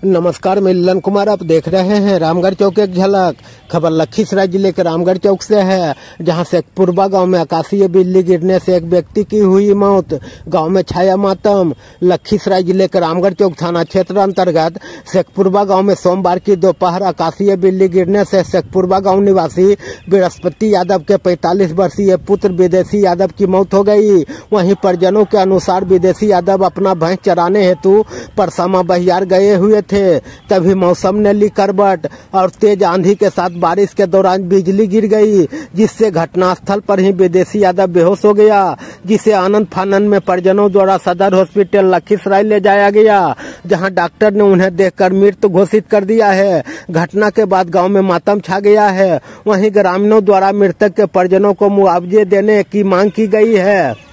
नमस्कार, मैं ललन कुमार। आप देख रहे हैं रामगढ़ चौक एक झलक। खबर लखीसराय जिले के रामगढ़ चौक से है, जहां शेखपुरवा गांव में आकाशीय बिजली गिरने से एक व्यक्ति की हुई मौत। गांव में छाया मातम। लखीसराय जिले के रामगढ़ चौक थाना क्षेत्र अंतर्गत शेखपुरवा गांव में सोमवार की दोपहर आकाशीय बिजली गिरने से शेखपुरवा गांव निवासी बृहस्पति यादव के 45 वर्षीय पुत्र विदेशी यादव की मौत हो गई। वहीं परिजनों के अनुसार विदेशी यादव अपना भैंस चराने हेतु परसामा बहियार गए हुए थे। तभी मौसम ने ली करवट और तेज आंधी के साथ बारिश के दौरान बिजली गिर गई, जिससे घटनास्थल पर ही विदेशी यादव बेहोश हो गया, जिसे आनंद फानन में परिजनों द्वारा सदर हॉस्पिटल लखीसराय ले जाया गया, जहां डॉक्टर ने उन्हें देखकर मृत घोषित कर दिया है। घटना के बाद गांव में मातम छा गया है। वहीं ग्रामीणों द्वारा मृतक के परिजनों को मुआवजे देने की मांग की गई है।